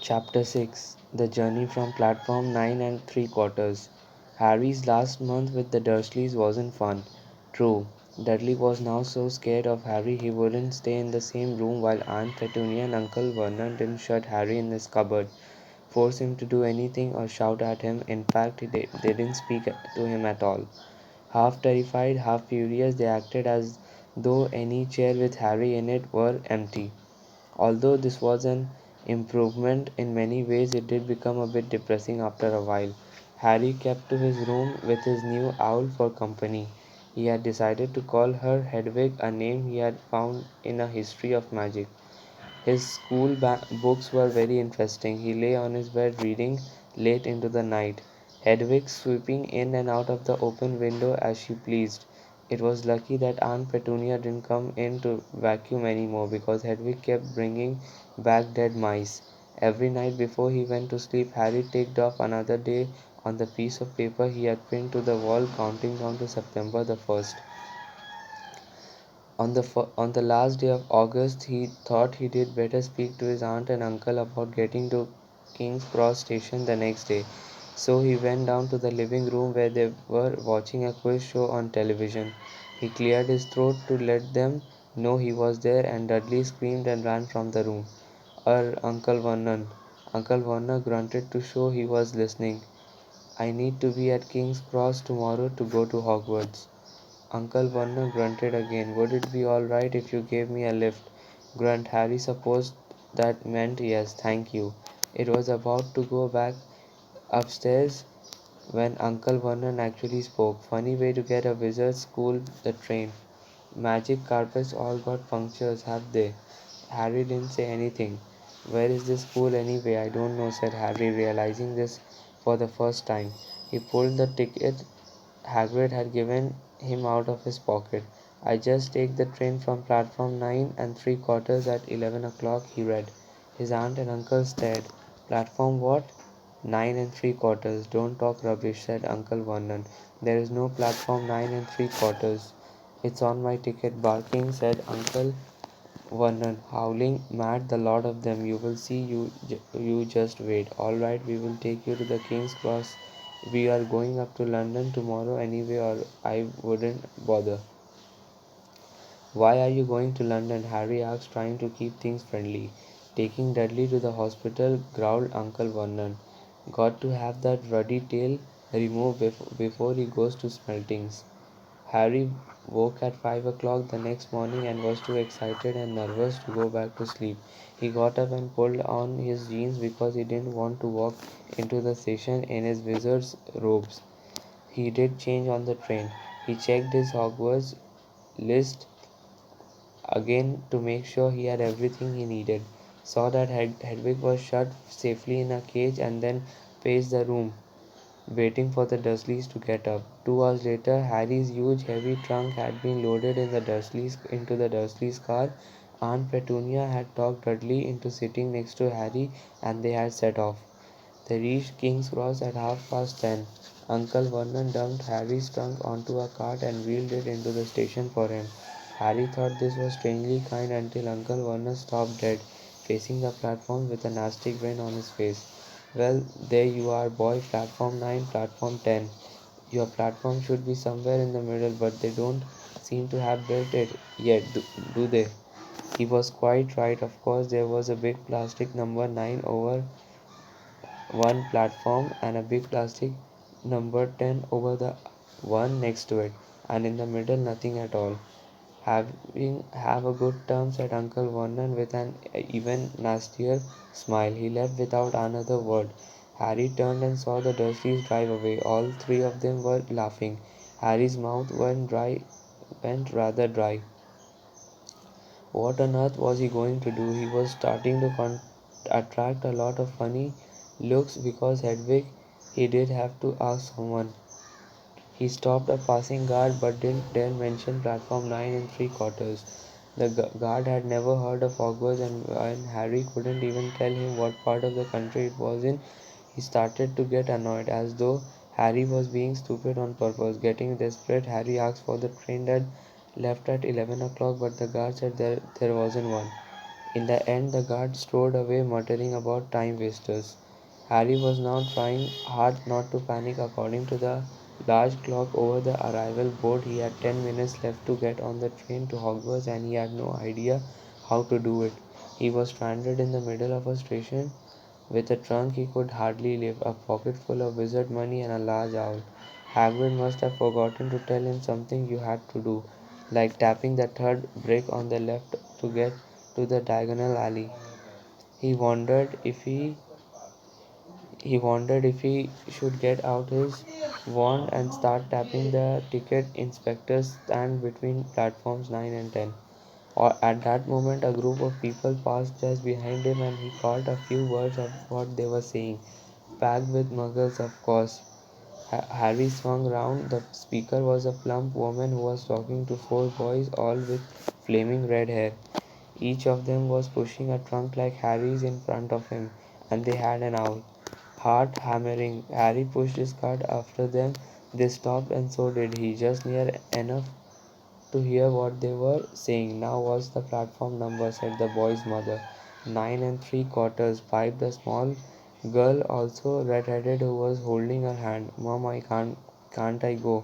Chapter 6. The Journey from Platform 9 and 3 quarters. Harry's last month with the Dursleys wasn't fun. True, Dudley was now so scared of Harry he wouldn't stay in the same room while Aunt Petunia and Uncle Vernon didn't shut Harry in his cupboard, force him to do anything, or shout at him. In fact, they didn't speak to him at all. Half terrified, half furious, they acted as though any chair with Harry in it were empty. Although this was an improvement in many ways, it did become a bit depressing after a while. Harry kept to his room with his new owl for company. He had decided to call her Hedwig, a name he had found in a history of magic. His books were very interesting. He lay on his bed reading late into the night, Hedwig sweeping in and out of the open window as she pleased. It was lucky that Aunt Petunia didn't come in to vacuum anymore because Hedwig kept bringing back dead mice. Every night before he went to sleep, Harry ticked off another day on the piece of paper he had pinned to the wall, counting down to September the 1st. On the last day of August, he thought he did better speak to his aunt and uncle about getting to King's Cross station the next day. So he went down to the living room where they were watching a quiz show on television. He cleared his throat to let them know he was there, and Dudley screamed and ran from the room. Uncle Vernon. Uncle Vernon grunted to show he was listening. I need to be at King's Cross tomorrow to go to Hogwarts. Uncle Vernon grunted again. Would it be all right if you gave me a lift? Grunt. Harry supposed that meant yes, thank you. It was about to go back upstairs when Uncle Vernon actually spoke. Funny way to get a wizard's school the train. Magic carpets all got punctures, have they? Harry didn't say anything. Where is this school anyway? I don't know, said Harry, realizing this for the first time. He pulled the ticket Hagrid had given him out of his pocket. I just take the train from platform 9 and 3 quarters at 11 o'clock, he read. His aunt and uncle stared. Platform what? 9 and 3 quarters. Don't talk rubbish, said Uncle Vernon. There is no platform 9 and 3 quarters. It's on my ticket, barking, said Uncle Vernon, howling mad, the lot of them. You will see, you just wait. All right, we will take you to the King's Cross. We are going up to London tomorrow anyway, or I wouldn't bother. Why are you going to London? Harry asked, trying to keep things friendly. Taking Dudley to the hospital, growled Uncle Vernon. Got to have that ruddy tail removed before he goes to Smeltings. Harry woke at 5 o'clock the next morning and was too excited and nervous to go back to sleep. He got up and pulled on his jeans because he didn't want to walk into the station in his wizard's robes. He did change on the train. He checked his Hogwarts list again to make sure he had everything he needed. Saw that Hedwig was shut safely in a cage and then paced the room, waiting for the Dursleys to get up. 2 hours later, Harry's huge heavy trunk had been loaded into the Dursleys' car. Aunt Petunia had talked Dudley into sitting next to Harry and they had set off. They reached King's Cross at 10:30. Uncle Vernon dumped Harry's trunk onto a cart and wheeled it into the station for him. Harry thought this was strangely kind until Uncle Vernon stopped dead, facing the platform with a nasty grin on his face. Well, there you are, boy, platform 9, platform 10. Your platform should be somewhere in the middle, but they don't seem to have built it yet, do they? He was quite right. Of course, there was a big plastic number 9 over one platform and a big plastic number 10 over the one next to it, and in the middle nothing at all. Have a good term, said Uncle Vernon with an even nastier smile. He left without another word. Harry turned and saw the Dursleys drive away. All three of them were laughing. Harry's mouth went rather dry. What on earth was he going to do? He was starting to attract a lot of funny looks because Hedwig, he did have to ask someone. He stopped a passing guard but didn't dare mention platform 9 and 3 quarters. The guard had never heard of Hogwarts, and when Harry couldn't even tell him what part of the country it was in, he started to get annoyed, as though Harry was being stupid on purpose. Getting desperate, Harry asked for the train that left at 11 o'clock, but the guard said there wasn't one. In the end, the guard strode away, muttering about time wasters. Harry was now trying hard not to panic. According to the large clock over the arrival board, he had 10 minutes left to get on the train to Hogwarts, and he had no idea how to do it. He was stranded in the middle of a station with a trunk he could hardly lift, a pocket full of wizard money, and a large owl. Hagrid must have forgotten to tell him something you had to do, like tapping the third brick on the left to get to the diagonal alley. He wondered if he he wondered if he should get out his wand and start tapping the ticket inspector's stand between platforms 9 and 10. Or at that moment, a group of people passed just behind him and he caught a few words of what they were saying. Packed with muggles, of course. Harry swung round. The speaker was a plump woman who was talking to four boys, all with flaming red hair. Each of them was pushing a trunk like Harry's in front of him, and they had an owl. Heart hammering, Harry pushed his cart after them. They stopped, and so did he, just near enough to hear what they were saying. Now what's the platform number? Said the boy's mother. 9 3/4, piped a small girl, also red-headed, who was holding her hand. Mom, can't I go?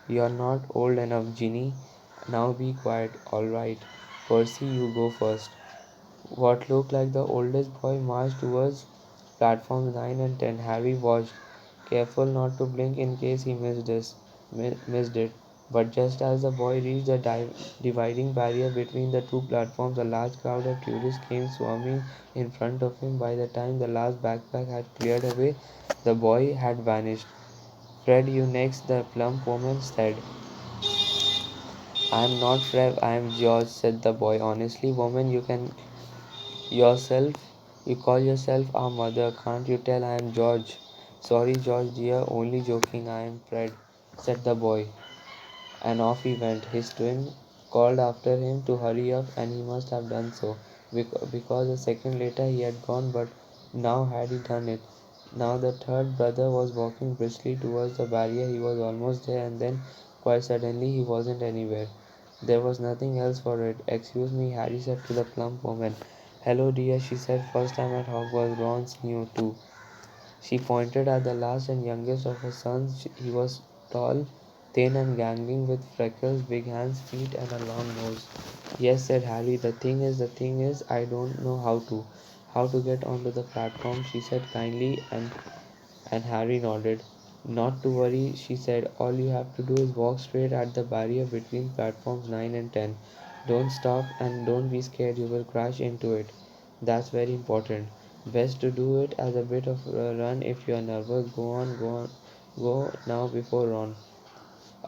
You're not old enough, Ginny. Now be quiet, all right. Percy, you go first. What looked like the oldest boy marched towards platforms 9 and 10. Harry watched, careful not to blink in case he missed it. But just as the boy reached the dividing barrier between the two platforms, a large crowd of tourists came swarming in front of him. By the time the last backpack had cleared away, the boy had vanished. Fred, you next, the plump woman said. I am not Fred, I am George, said the boy. Honestly, woman, yourself you call yourself our mother. Can't you tell I am George? Sorry, George dear, only joking, I am Fred, said the boy. And off he went. His twin called after him to hurry up, and he must have done so, because a second later he had gone, but now had he done it. Now the third brother was walking briskly towards the barrier. He was almost there, and then, quite suddenly, he wasn't anywhere. There was nothing else for it. Excuse me, Harry said to the plump woman. Hello, dear, she said. First time at Hogwarts. Ron's new, too. She pointed at the last and youngest of her sons. He was tall, thin, and gangling, with freckles, big hands, feet, and a long nose. Yes, said Harry. The thing is, I don't know how to get onto the platform, she said kindly, and Harry nodded. Not to worry, she said. All you have to do is walk straight at the barrier between platforms 9 and 10. Don't stop and don't be scared, you will crash into it. That's very important. Best to do it as a bit of a run if you are nervous. Go on, go now before Ron.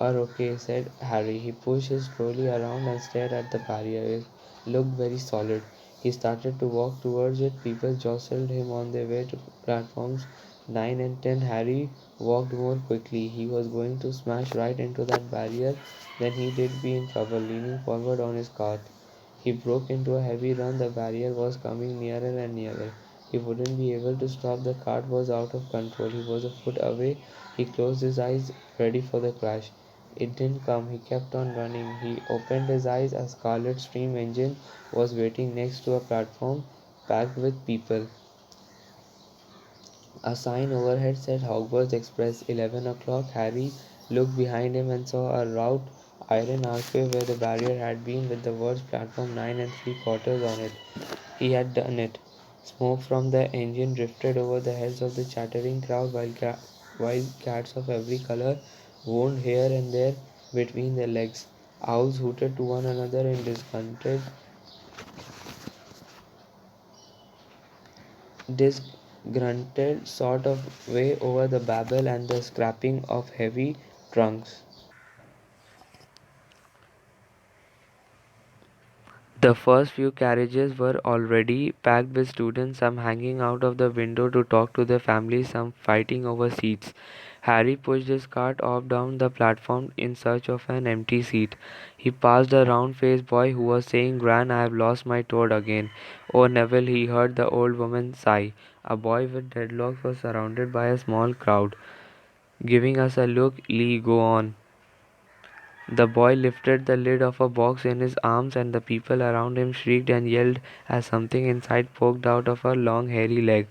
Okay, said Harry. He pushed his trolley around and stared at the barrier. It looked very solid. He started to walk towards it. People jostled him on their way to platforms 9 and 10. Harry walked more quickly. He was going to smash right into that barrier. Then he did be in trouble, leaning forward on his cart. He broke into a heavy run. The barrier was coming nearer and nearer. He wouldn't be able to stop. The cart was out of control. He was a foot away. He closed his eyes, ready for the crash. It didn't come. He kept on running. He opened his eyes. A Scarlet Stream engine was waiting next to a platform packed with people. A sign overhead said Hogwarts Express, 11 o'clock. Harry looked behind him and saw a wrought iron archway where the barrier had been, with the words platform 9 3/4 on it. He had done it. Smoke from the engine drifted over the heads of the chattering crowd, while cats of every color wound here and there between their legs. Owls hooted to one another in disgruntled sort of way over the babble and the scraping of heavy trunks. The first few carriages were already packed with students, some hanging out of the window to talk to their families, some fighting over seats. Harry pushed his cart off down the platform in search of an empty seat. He passed a round faced boy who was saying, Gran, I have lost my toad again. Oh, Neville, he heard the old woman sigh. A boy with dreadlocks was surrounded by a small crowd. Giving us a look, Lee, go on. The boy lifted the lid of a box in his arms, and the people around him shrieked and yelled as something inside poked out of a long hairy leg.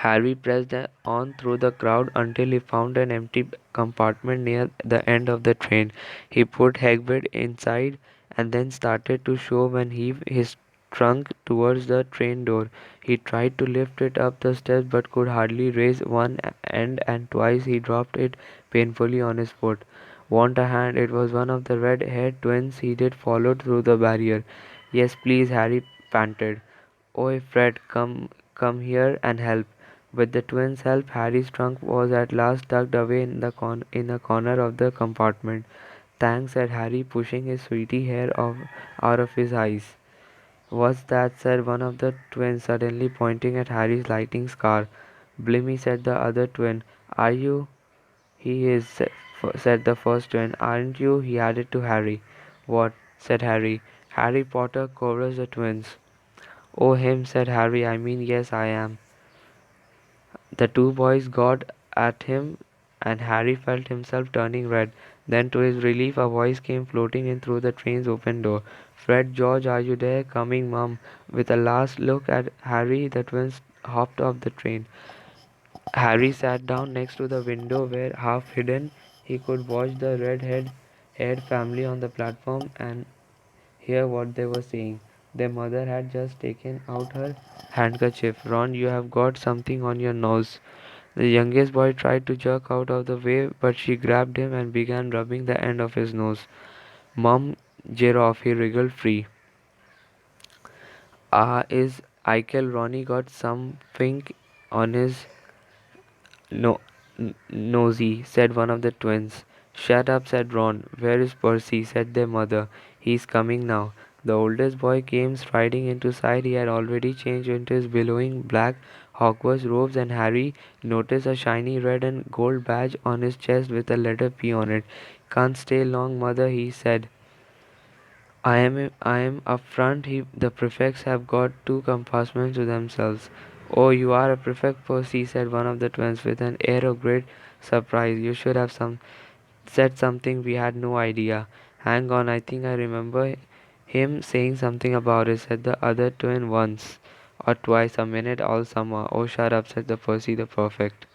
Harry pressed on through the crowd until he found an empty compartment near the end of the train. He put Hagrid inside and then started to shove and heave his trunk towards the train door. He tried to lift it up the steps but could hardly raise one end, and twice he dropped it painfully on his foot. Want a hand? It was one of the red-haired twins he did follow through the barrier. Yes, please, Harry panted. "Oh, Fred, come here and help." With the twins' help, Harry's trunk was at last tucked away in a corner of the compartment. "Thanks," said Harry, pushing his sweaty hair out of his eyes. "What's that?" said one of the twins, suddenly pointing at Harry's lightning scar. "Blimey," said the other twin. "Are you?" "He is," said the first twin. "Aren't you?" he added to Harry. "What?" said Harry. "Harry Potter," chorused the twins. "Oh, him," said Harry. "I mean, yes, I am." The two boys got at him, and Harry felt himself turning red. Then, to his relief, a voice came floating in through the train's open door. "Fred, George, are you there?" "Coming, Mum." With a last look at Harry, the twins hopped off the train. Harry sat down next to the window where, half hidden, he could watch the red-haired family on the platform and hear what they were saying. Their mother had just taken out her handkerchief. "Ron, you have got something on your nose." The youngest boy tried to jerk out of the way, but she grabbed him and began rubbing the end of his nose. "Mum, Giraffe," he wriggled free. "Ah, is Eichel Ronnie got something on his no nosy," said one of the twins. "Shut up," said Ron. "Where is Percy?" said their mother. "He's coming now." The oldest boy came striding into sight. He had already changed into his billowing black Hogwarts robes, and Harry noticed a shiny red and gold badge on his chest with a letter P on it. "Can't stay long, mother," he said. I am up front. The prefects have got two compartments to themselves." "Oh, you are a prefect, Percy," said one of the twins with an air of great surprise. "You should have said something. We had no idea." "Hang on, I think I remember him saying something about it," said the other twin. "Once or twice a minute all summer." "Oh, shut up," said the Percy the prefect.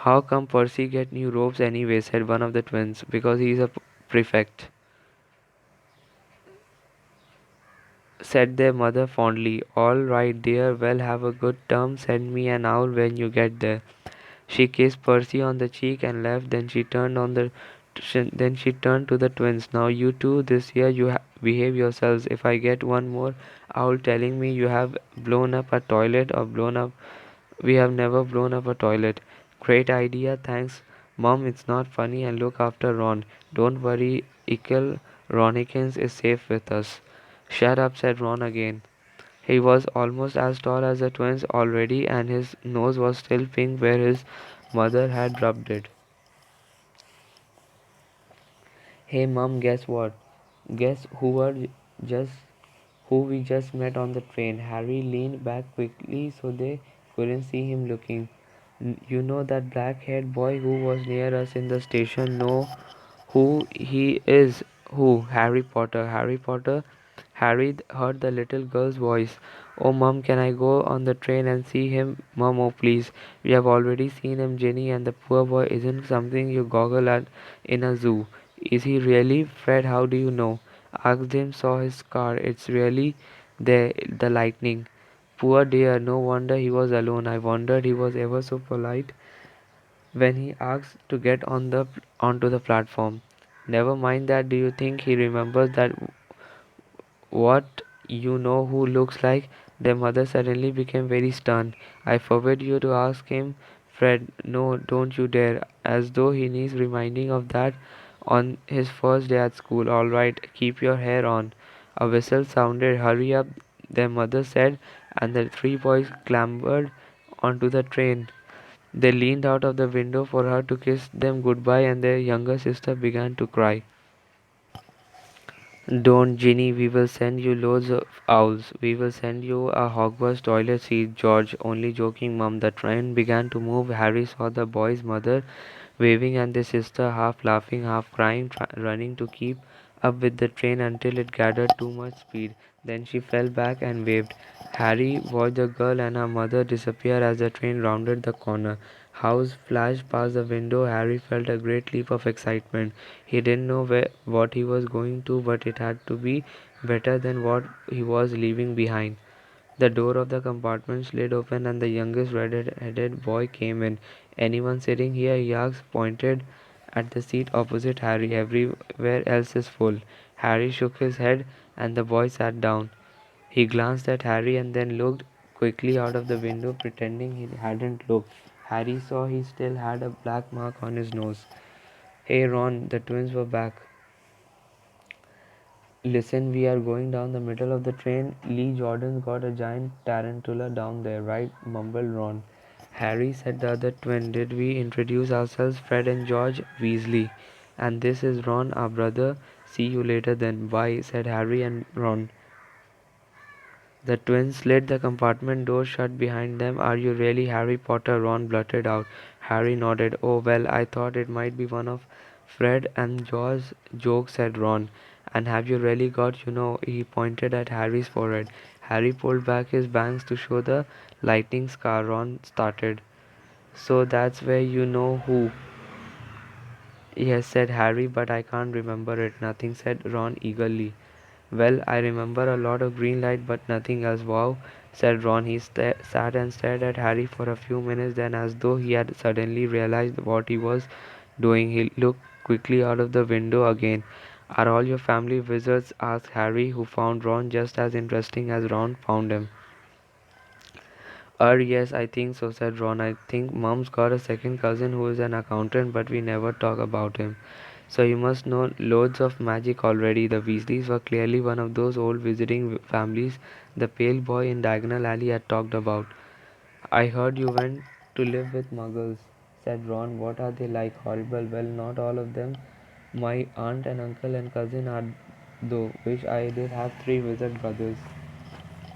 "How come Percy get new robes anyway?" said one of the twins. "Because he's a prefect," said their mother fondly. "All right, dear. Well, have a good term. Send me an owl when you get there." She kissed Percy on the cheek and left. Then she turned to the twins. "Now you two, this year you behave yourselves. If I get one more owl telling me you have blown up a toilet or blown up, we have never blown up a toilet." "Great idea. Thanks, Mom. It's not funny, and look after Ron. Don't worry, Ikel Ronikins is safe with us." "Shut up," said Ron again. He was almost as tall as the twins already, and his nose was still pink where his mother had rubbed it. "Hey, Mum, guess what? Guess just who we just met on the train?" Harry leaned back quickly so they couldn't see him looking. "You know that black-haired boy who was near us in the station? Know who he is?" "Who?" "Harry Potter." "Harry Potter?" Harry heard the little girl's voice. "Oh, Mum, can I go on the train and see him?" "Mum, oh please. We have already seen him, Ginny, and the poor boy isn't something you goggle at in a zoo." "Is he really?" "Fred, how do you know?" "Asked him, saw his scar. It's really there, the lightning." "Poor dear, no wonder he was alone. I wondered he was ever so polite when he asked to get onto the platform." "Never mind that. Do you think he remembers that what you know who looks like?" Their mother suddenly became very stern. "I forbid you to ask him, Fred. No, don't you dare. As though he needs reminding of that on his first day at school. All right, keep your hair on." A whistle sounded. "Hurry up," their mother said, and the three boys clambered onto the train. They leaned out of the window for her to kiss them goodbye, and their younger sister began to cry. Don't, Ginny, we will send you loads of owls. We will send you a Hogwarts toilet seat, George. Only joking, Mum. The train began to move. Harry saw the boy's mother waving and their sister half laughing, half crying, running to keep up with the train until it gathered too much speed. Then she fell back and waved. Harry watched the girl and her mother disappear as the train rounded the corner. House flashed past the window. Harry felt a great leap of excitement. He didn't know what he was going to, but it had to be better than what he was leaving behind. The door of the compartment slid open and the youngest red-headed boy came in. "Anyone sitting here?" he asked, pointed at the seat opposite Harry. "Everywhere else is full." Harry shook his head and the boy sat down. He glanced at Harry and then looked quickly out of the window, pretending he hadn't looked. Harry saw he still had a black mark on his nose. "Hey Ron," the twins were back. "Listen, we are going down the middle of the train. Lee Jordan's got a giant tarantula down there, right?" mumbled Ron. "Harry," said the other twin, "did we introduce ourselves? Fred and George Weasley. And this is Ron, our brother. See you later then." "Bye," said Harry and Ron. The twins slid the compartment door shut behind them. "Are you really Harry Potter?" Ron blurted out. Harry nodded. "Oh, well, I thought it might be one of Fred and George's jokes," said Ron. "And have you really got, he pointed at Harry's forehead. Harry pulled back his bangs to show the lightning scar. Ron started. "So that's where you know who?" "Yes," said Harry, "but I can't remember it." "Nothing," said Ron eagerly. "Well, I remember a lot of green light, but nothing else." "Wow," said Ron. He sat and stared at Harry for a few minutes, then, as though he had suddenly realized what he was doing, he looked quickly out of the window again. "Are all your family wizards?" asked Harry, who found Ron just as interesting as Ron found him. Yes, I think so," said Ron. "I think Mum's got a second cousin who is an accountant, but we never talk about him." "So you must know loads of magic already." The Weasleys were clearly one of those old visiting families the pale boy in Diagonal Alley had talked about. "I heard you went to live with muggles," said Ron. "What are they like? Horrible?" "Well, not all of them. My aunt and uncle and cousin are, though. Wish I did have three wizard brothers."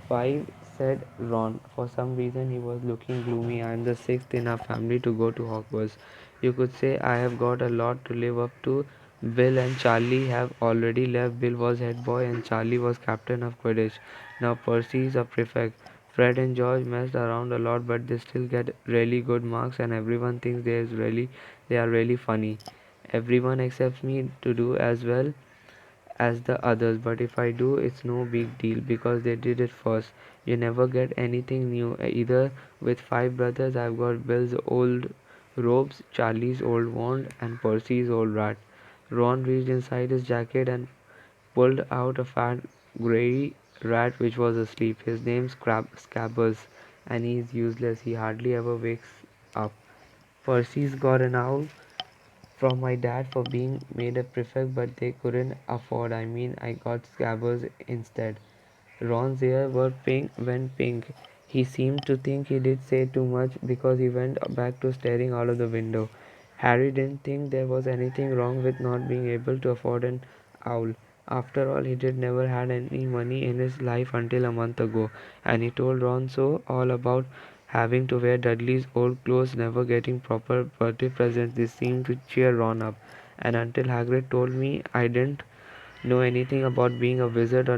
"Five," said Ron. For some reason he was looking gloomy. "I am the sixth in our family to go to Hogwarts. You could say I have got a lot to live up to. Bill and Charlie have already left. Bill was head boy and Charlie was captain of Quidditch. Now Percy is a prefect. Fred and George messed around a lot, but they still get really good marks and everyone thinks they are really funny. Everyone accepts me to do as well as the others, but if I do, it's no big deal because they did it first. You never get anything new either. With five brothers, I've got Bill's old robes, Charlie's old wand, and Percy's old rat." Ron reached inside his jacket and pulled out a fat grey rat which was asleep. "His name's Scabbers, and he's useless. He hardly ever wakes up. Percy's got an owl from my dad for being made a prefect, but they couldn't afford. I got Scabbers instead." Ron's ear went pink. He seemed to think he did say too much because he went back to staring out of the window. Harry didn't think there was anything wrong with not being able to afford an owl. After all, he did never had any money in his life until a month ago, and he told Ron so all about having to wear Dudley's old clothes, never getting proper birthday presents. This seemed to cheer Ron up. "And until Hagrid told me I didn't know anything about being a wizard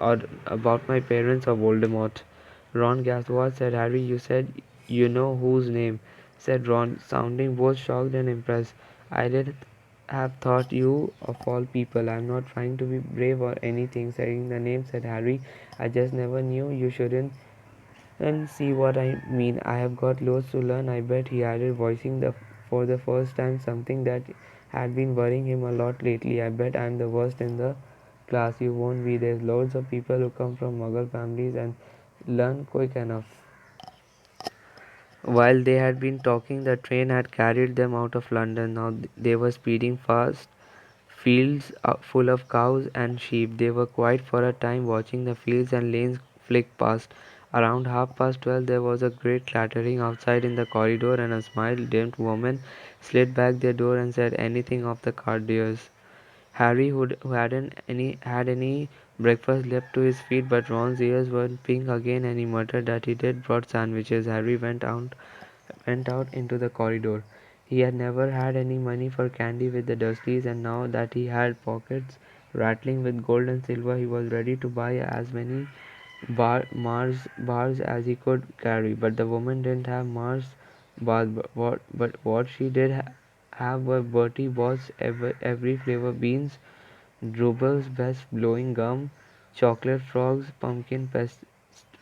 or about my parents or Voldemort." Ron gasped. "What?" said Harry. "You said you know whose name?" said Ron, sounding both shocked and impressed. "I did have thought you of all people. I'm not trying to be brave or anything, saying the name," said Harry. "I just never knew. You shouldn't and see what I mean. I have got loads to learn, I bet," he added, voicing for the first time something that had been worrying him a lot lately. "I bet I'm the worst in the class." "You won't be. There's loads of people who come from Muggle families and learn quick enough." While they had been talking, the train had carried them out of London. Now they were speeding fast fields full of cows and sheep. They were quiet for a time, watching the fields and lanes flick past. Around 12:30 there was a great clattering outside in the corridor, and a smile-dimmed woman slid back their door and said, "Anything off the cart, dears?" Harry, who hadn't had any breakfast, leapt to his feet, but Ron's ears were pink again, and he muttered that he did brought sandwiches. Harry went out into the corridor. He had never had any money for candy with the Dursleys, and now that he had pockets rattling with gold and silver, he was ready to buy as many Mars bars as he could carry. But the woman didn't have Mars bars. But what she did have were Bertie Bott's every flavor beans, Drooble's best blowing gum, chocolate frogs, pumpkin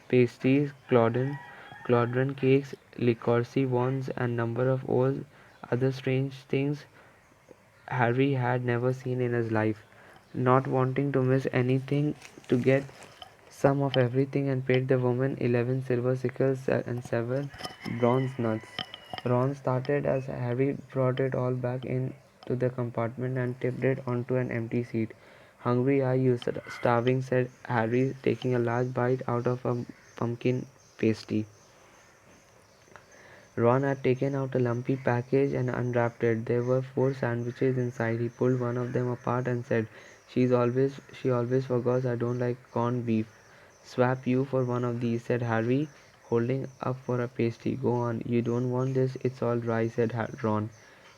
pasties, Claudron cakes, Licorsi wands, and number of old other strange things Harry had never seen in his life. Not wanting to miss anything, to get some of everything, and paid the woman 11 silver sickles and 7 bronze nuts. Ron started as Harry brought it all back into the compartment and tipped it onto an empty seat. Hungry are you, starving, said Harry, taking a large bite out of a pumpkin pasty. Ron had taken out a lumpy package and unwrapped it. There were 4 sandwiches inside. He pulled one of them apart and said, She always forgets I don't like corned beef. Swap you for one of these, said Harry, holding up for a pasty. Go on, you don't want this, it's all dry, said Ron.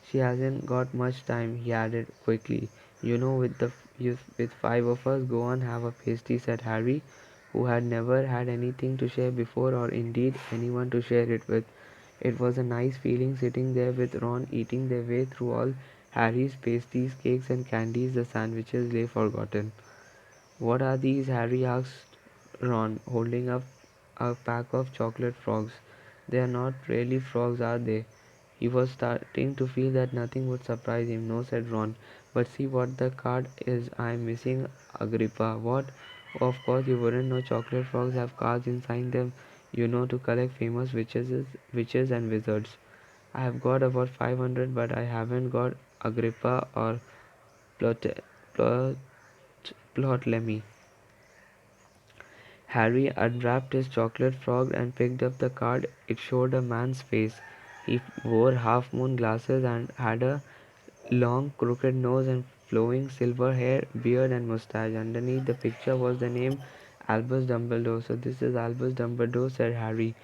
She hasn't got much time, he added quickly. With 5 of us, go on, have a pasty, said Harry, who had never had anything to share before, or indeed anyone to share it with. It was a nice feeling sitting there with Ron eating their way through all Harry's pasties, cakes, and candies. The sandwiches lay forgotten. What are these? Harry asked Ron, holding up a pack of chocolate frogs. They are not really frogs, are they? He was starting to feel that nothing would surprise him. No, said Ron. But see what the card is. I am missing Agrippa. What? Of course you wouldn't know chocolate frogs have cards inside them, to collect famous witches and wizards. I have got about 500, but I haven't got Agrippa or Plot, Plot, Plotlemmy. Harry unwrapped his chocolate frog and picked up the card. It showed a man's face. He wore half-moon glasses and had a long, crooked nose and flowing silver hair, beard, and mustache. Underneath the picture was the name Albus Dumbledore. So this is Albus Dumbledore, said Harry.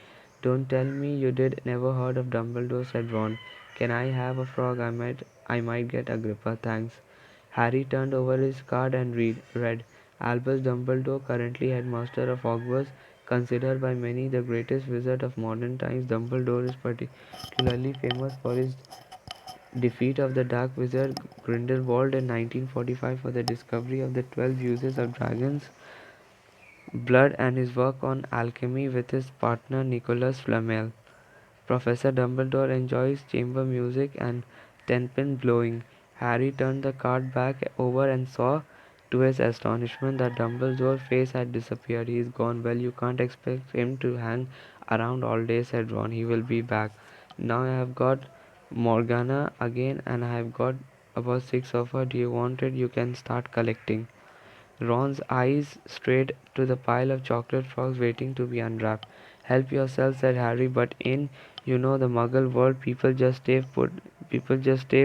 Don't tell me you did never heard of Dumbledore, said Ron. Can I have a frog? I might get Agrippa, thanks. Harry turned over his card and read Albus Dumbledore, currently headmaster of Hogwarts, considered by many the greatest wizard of modern times. Dumbledore is particularly famous for his defeat of the Dark Wizard Grindelwald in 1945 for the discovery of the 12 uses of dragon's blood and his work on alchemy with his partner Nicholas Flamel. Professor Dumbledore enjoys chamber music and ten-pin blowing. Harry turned the card back over and saw, to his astonishment, that Dumbledore's face had disappeared. He's gone. Well, you can't expect him to hang around all day, said Ron. He will be back. Now I have got Morgana again, and I have got about 6 of her. Do you want it? You can start collecting. Ron's eyes strayed to the pile of chocolate frogs waiting to be unwrapped. Help yourself, said Harry, but the Muggle world, people just stay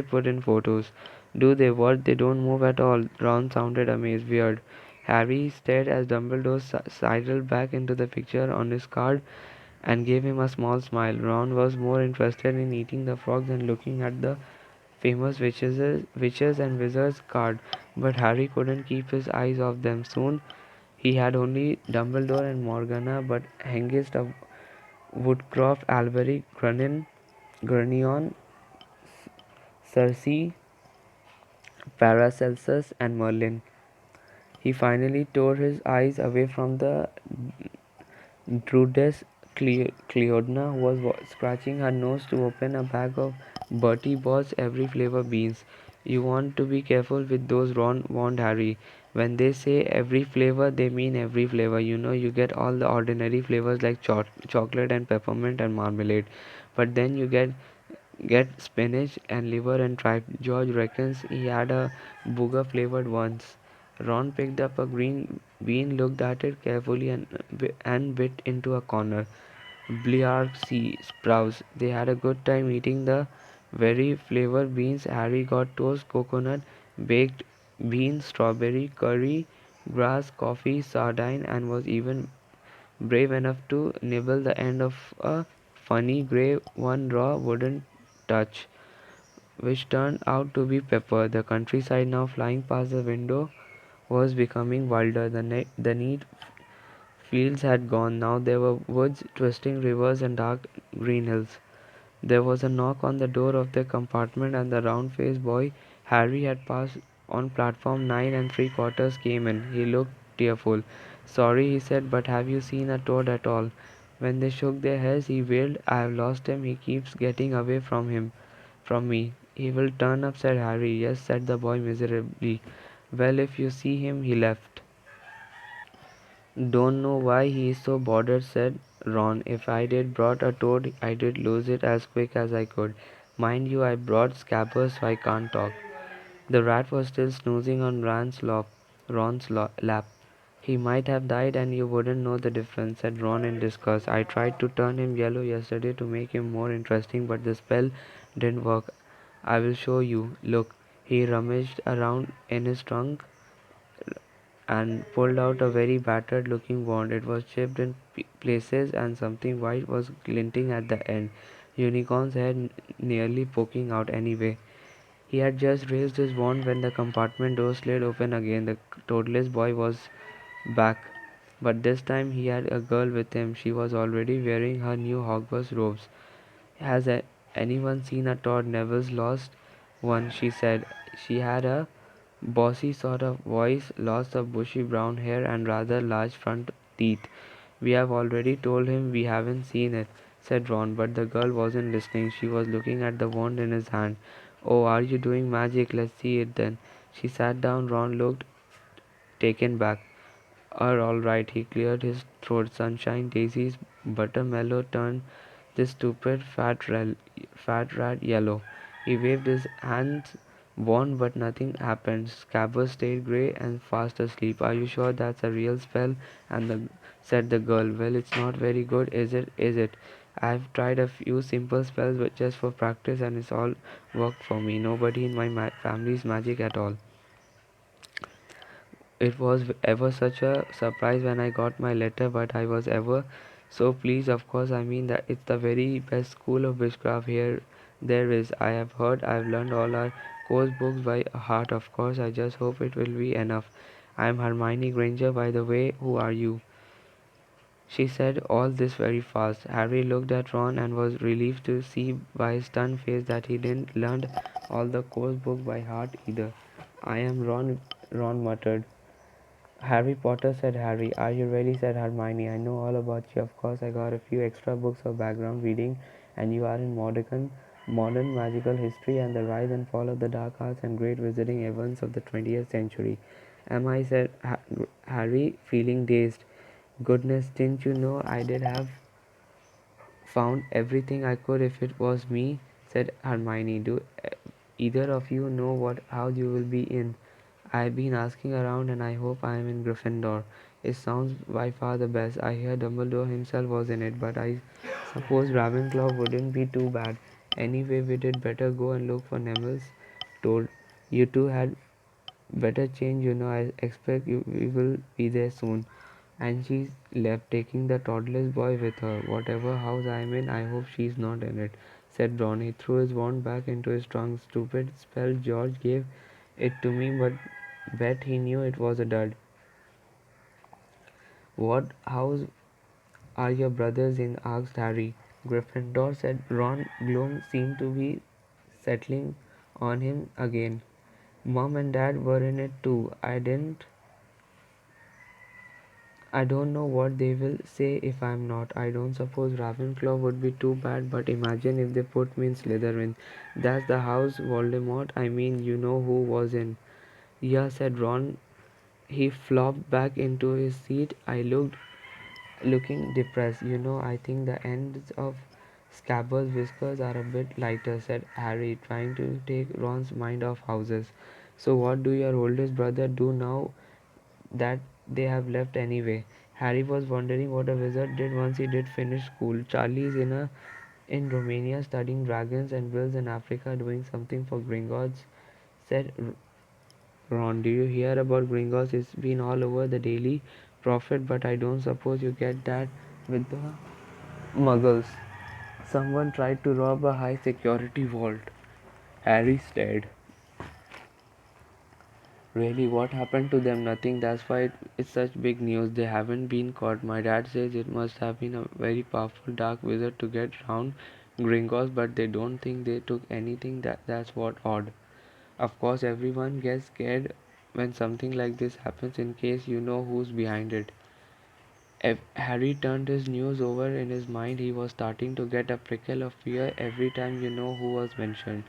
put in photos. Do they? What? They don't move at all. Ron sounded amazed. Weird. Harry stared as Dumbledore sidled back into the picture on his card and gave him a small smile. Ron was more interested in eating the frogs than looking at the famous witches and wizards card, but Harry couldn't keep his eyes off them. Soon he had only Dumbledore and Morgana, but Hengist of Woodcroft, Alberic, Grunion, Cersei, Paracelsus, and Merlin. He finally tore his eyes away from the Druidess. Cleodna was scratching her nose to open a bag of Bertie Bott's every flavor beans. You want to be careful with those, Ron warned Harry. When they say every flavor, they mean every flavor. You get all the ordinary flavors like chocolate and peppermint and marmalade. But then you get spinach and liver and tripe. George reckons he had a booger flavored once. Ron picked up a green bean, looked at it carefully, and bit into a corner. Sea sprouts. They had a good time eating the very flavored beans. Harry got toast, coconut, baked beans, strawberry, curry, grass, coffee, sardine, and was even brave enough to nibble the end of a funny grey one Raw wouldn't touch, which turned out to be pepper. The countryside now flying past the window was becoming wilder. The neat fields had gone. Now there were woods, twisting rivers, and dark green hills. There was a knock on the door of the compartment, and the round faced boy Harry had passed on platform 9 3/4 came in. He looked tearful. Sorry, he said, but have you seen a toad at all? When they shook their heads, he wailed, I have lost him. He keeps getting away from me. He will turn up, said Harry. Yes, said the boy miserably. Well, if you see him, he left. Don't know why he is so bothered, said Ron. If I did brought a toad, I did lose it as quick as I could. Mind you, I brought Scabbers, so I can't talk. The rat was still snoozing on Ron's lap. He might have died and you wouldn't know the difference, said Ron in disgust. I tried to turn him yellow yesterday to make him more interesting, but the spell didn't work. I will show you. Look. He rummaged around in his trunk and pulled out a very battered looking wand. It was chipped in places and something white was glinting at the end. Unicorn's head nearly poking out anyway. He had just raised his wand when the compartment door slid open again. The toadless boy was back, but this time he had a girl with him. She was already wearing her new Hogwarts robes. Has anyone seen a Todd Neville's lost one? She said. She had a bossy sort of voice, lots of bushy brown hair, and rather large front teeth. We have already told him we haven't seen it, said Ron, but the girl wasn't listening. She was looking at the wand in his hand. Oh, are you doing magic? Let's see it then. She sat down. Ron looked taken back. All right, he cleared his throat. Sunshine daisies, buttermellow turned this stupid fat rat yellow. He waved his hands, won, but nothing happened. Scabbers stayed grey and fast asleep. Are you sure that's a real spell? Said the girl. Well, it's not very good, is it? Is it? I've tried a few simple spells, but just for practice, and it's all worked for me. Nobody in my family's magic at all. It was ever such a surprise when I got my letter, but I was ever so pleased. Of course, I mean that it's the very best school of witchcraft here there is. I have heard. I've learned all our course books by heart. Of course, I just hope it will be enough. I am Hermione Granger, by the way. Who are you? She said all this very fast. Harry looked at Ron and was relieved to see by his stunned face that he didn't learn all the course book by heart either. I am Ron muttered. Harry Potter, said Harry. Are you ready? Said Hermione. I know all about you. Of course, I got a few extra books of background reading, and you are in modern magical history and the rise and fall of the dark arts and great wizarding events of the 20th century. Am I? Said Harry, feeling dazed. Goodness, didn't you know I did have found everything I could if it was me? Said Hermione. Do either of you know what house you will be in? I've been asking around and I hope I am in Gryffindor. It sounds by far the best. I hear Dumbledore himself was in it, but I suppose Ravenclaw wouldn't be too bad. Anyway, we did better go and look for Neville's told. You two had better change, I expect we will be there soon. And she left, taking the toddler's boy with her. Whatever house I'm in, I hope she's not in it, said Ron. He threw his wand back into his trunk. Stupid spell, George gave it to me, but bet he knew it was a dud. What house are your brothers in? Asked Harry. Gryffindor, said Ron. Gloom seemed to be settling on him again. Mom and Dad were in it too. I don't know what they will say if I'm not. I don't suppose Ravenclaw would be too bad, but imagine if they put me in Slytherin. That's the house Voldemort, I mean, you know who was in. Yeah, said Ron. He flopped back into his seat. Looking depressed. I think the ends of Scabbers' whiskers are a bit lighter, said Harry, trying to take Ron's mind off houses. So what do your oldest brother do now that they have left anyway? Harry was wondering what a wizard did once he did finish school. Charlie's in Romania studying dragons, and Will's in Africa doing something for Gringotts, said Ron, do you hear about Gringos? It's been all over the Daily Prophet, but I don't suppose you get that with the muggles. Someone tried to rob a high security vault. Harry stared. Really, what happened to them? Nothing. That's why it's such big news. They haven't been caught. My dad says it must have been a very powerful dark wizard to get round Gringos, but they don't think they took anything. That's what odd. Of course, everyone gets scared when something like this happens. In case you know who's behind it. Harry turned his news over in his mind. He was starting to get a prickle of fear every time you know who was mentioned.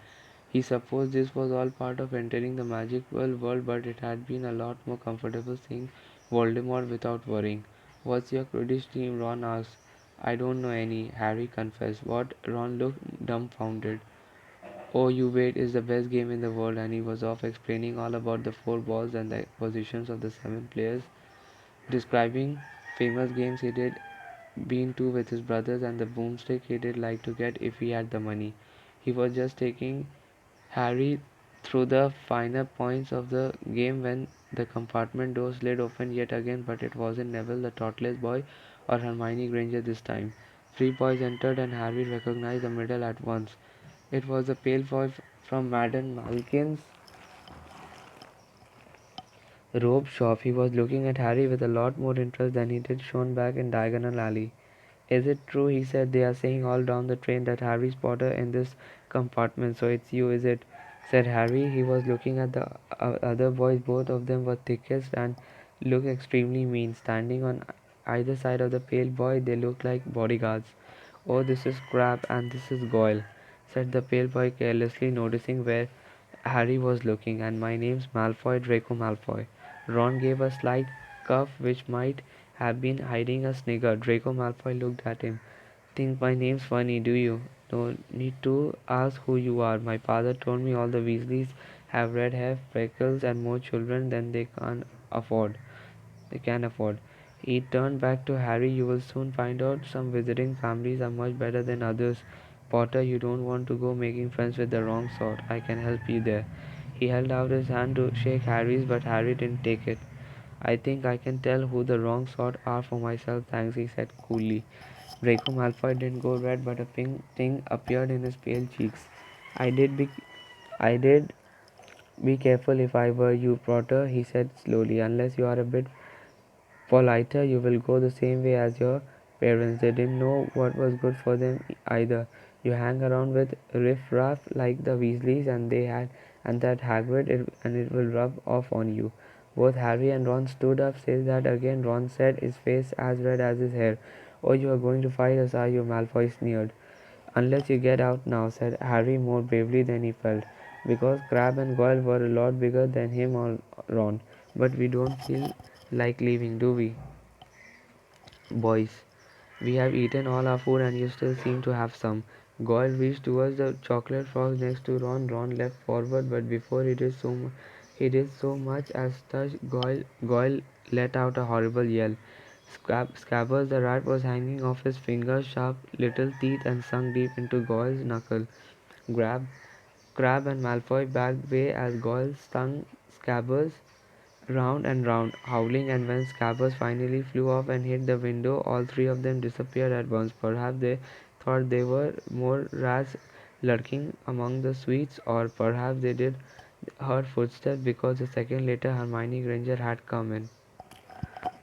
He supposed this was all part of entering the magical world, but it had been a lot more comfortable seeing Voldemort without worrying. What's your Quidditch team? Ron asked. I don't know any, Harry confessed. What? Ron looked dumbfounded. Oh, you wait, is the best game in the world, and he was off explaining all about the four balls and the positions of the seven players, describing famous games he did been to with his brothers and the boomstick he did like to get if he had the money. He was just taking Harry through the finer points of the game when the compartment door slid open yet again, but it wasn't Neville the thoughtless boy or Hermione Granger this time. Three boys entered and Harry recognized the middle at once. It was the pale boy from Madame Malkin's robe shop. He was looking at Harry with a lot more interest than he did Sean back in Diagonal Alley. Is it true, he said, they are saying all down the train that Harry's Potter in this compartment, so it's you, is it? Said Harry. He was looking at the other boys. Both of them were thickest and looked extremely mean. Standing on either side of the pale boy, they looked like bodyguards. Oh, this is Crab and this is Goyle, said the pale boy carelessly, noticing where Harry was looking. And my name's Malfoy, Draco Malfoy. Ron gave a slight cough which might have been hiding a snigger. Draco Malfoy looked at him. Think my name's funny, do you? No need to ask who you are. My father told me all the Weasleys have red hair, freckles, and more children than afford. They can afford. He turned back to Harry. You will soon find out some visiting families are much better than others. Potter, you don't want to go making friends with the wrong sort. I can help you there. He held out his hand to shake Harry's, but Harry didn't take it. I think I can tell who the wrong sort are for myself, thanks, he said coolly. Draco Malfoy didn't go red, but a pink thing appeared in his pale cheeks. I did be, I did be careful if I were you, Potter, he said slowly. Unless you are a bit politer, you will go the same way as your parents. They didn't know what was good for them either. You hang around with riff-raff like the Weasleys, and that Hagrid, and it will rub off on you. Both Harry and Ron stood up. Say that again, Ron said, his face as red as his hair. Oh, you are going to fight us, are you? Malfoy sneered. Unless you get out now, said Harry more bravely than he felt, because Crabbe and Goyle were a lot bigger than him or Ron. But we don't feel like leaving, do we, boys? We have eaten all our food and you still seem to have some. Goyle reached towards the chocolate frog next to Ron. Ron leapt forward, but before he did so much as touch Goyle let out a horrible yell. Scabbers the rat was hanging off his fingers, sharp little teeth and sunk deep into Goyle's knuckle. Grab, Crabbe and Malfoy backed away as Goyle stung Scabbers round and round, howling, and when Scabbers finally flew off and hit the window, all three of them disappeared at once. Perhaps they thought there were more rats lurking among the sweets, or perhaps they did heard footsteps because a second later Hermione Granger had come in.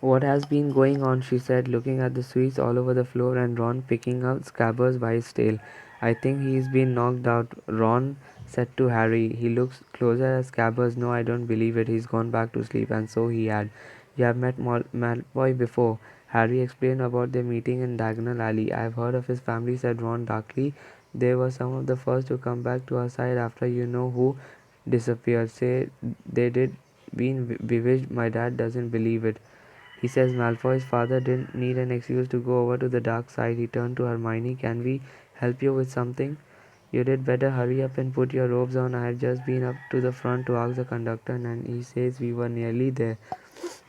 What has been going on? She said, looking at the sweets all over the floor and Ron picking up Scabbers by his tail. I think he's been knocked out, Ron said to Harry. He looks closer at Scabbers. No, I don't believe it. He's gone back to sleep. And so he had. You have met Malfoy before. Harry explained about their meeting in Diagonal Alley. I've heard of his family, said Ron darkly. They were some of the first to come back to our side after you know who disappeared. Say they did been bewitched. My dad doesn't believe it. He says Malfoy's father didn't need an excuse to go over to the dark side. He turned to Hermione. Can we help you with something? You did better hurry up and put your robes on. I have just been up to the front to ask the conductor and he says we were nearly there.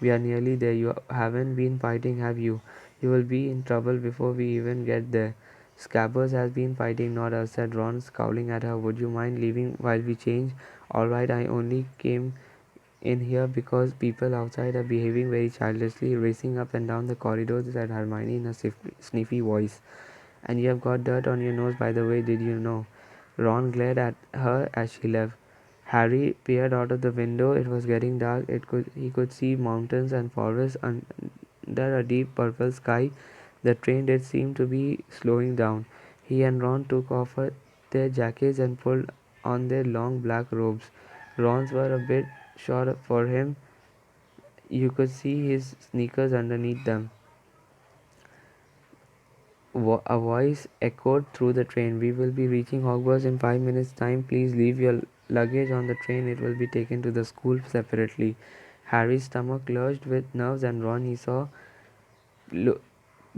We are nearly there. You haven't been fighting, have you? You will be in trouble before we even get there. Scabbers has been fighting, not us, said Ron, scowling at her. Would you mind leaving while we change? All right, I only came in here because people outside are behaving very childishly, racing up and down the corridors," said Hermione in a sniffy voice. "And you have got dirt on your nose, by the way, did you know?" Ron glared at her as she left. Harry peered out of the window. It was getting dark. He could see mountains and forests under a deep purple sky. The train did seem to be slowing down. He and Ron took off their jackets and pulled on their long black robes. Ron's were a bit short for him. You could see his sneakers underneath them. A voice echoed through the train. "We will be reaching Hogwarts in 5 minutes' time. Please leave your luggage on the train. It will be taken to the school separately." Harry's stomach lurched with nerves, and Ron, he saw, lo-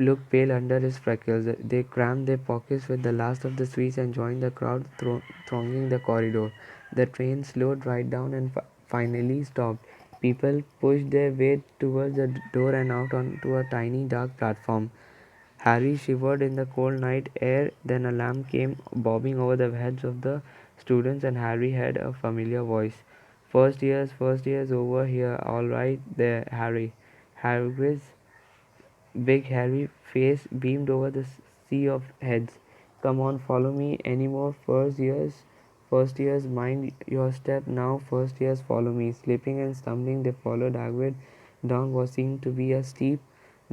looked pale under his freckles. They crammed their pockets with the last of the sweets and joined the crowd thronging the corridor. The train slowed right down and finally stopped. People pushed their way towards the door and out onto a tiny dark platform. Harry shivered in the cold night air. Then a lamp came bobbing over the heads of the students, and Harry heard a familiar voice. First years over here, all right there, Harry." Hagrid's big hairy face beamed over the sea of heads. "Come on, follow me. Any more first years? First years, mind your step now. First years, follow me." Slipping and stumbling, they followed Hagrid down what seemed to be a steep,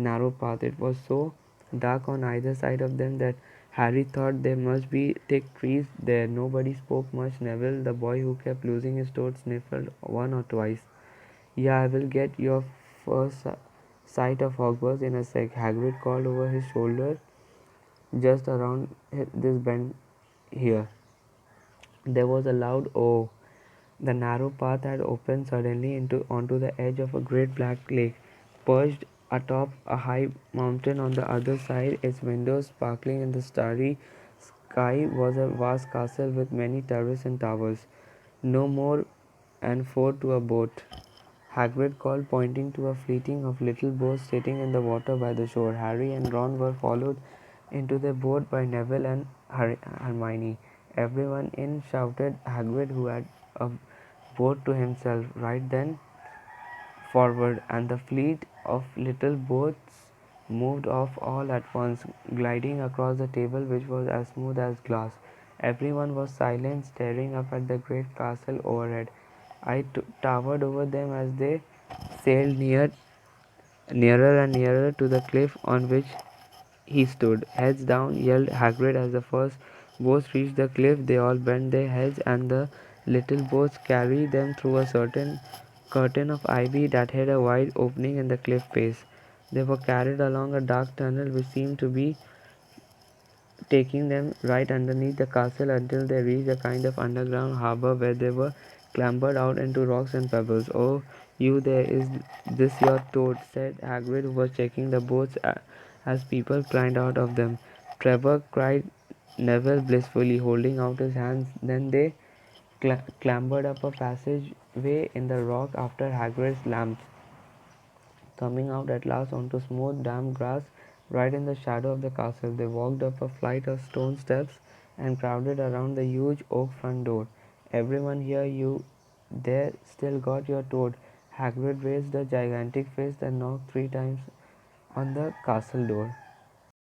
narrow path. It was so dark on either side of them that Harry thought there must be thick trees there. Nobody spoke much. Neville, the boy who kept losing his toad, sniffled one or twice. "Yeah, I will get your first sight of Hogwarts in a sec," Hagrid called over his shoulder. "Just around this bend here." There was a loud "oh." The narrow path had opened suddenly onto the edge of a great black lake, perched atop a high mountain on the other side. Its windows sparkling in the starry sky was a vast castle with many turrets and towers. "No more and four to a boat," Hagrid called, pointing to a fleeting of little boats sitting in the water by the shore. Harry and Ron were followed into their boat by Neville and Hermione. Everyone in shouted Hagrid, who had a boat to himself, right then forward, and the fleet of little boats moved off all at once, gliding across the table, which was as smooth as glass. Everyone was silent, staring up at the great castle overhead. I towered over them as they sailed nearer and nearer to the cliff on which he stood. "Heads down!" yelled Hagrid as the first boats reached the cliff. They all bent their heads, and the little boats carried them through a certain curtain of ivy that hid a wide opening in the cliff face. They were carried along a dark tunnel which seemed to be taking them right underneath the castle until they reached a kind of underground harbor where they were clambered out into rocks and pebbles. "Oh, you there, is this your toad?" said Hagrid, who was checking the boats as people climbed out of them. "Trevor!" cried Neville blissfully, holding out his hands. Then they clambered up a passageway in the rock after Hagrid's lamps, coming out at last onto smooth, damp grass right in the shadow of the castle. They walked up a flight of stone steps and crowded around the huge oak front door. "Everyone here, you there still got your toad?" Hagrid raised a gigantic fist and knocked 3 times on the castle door.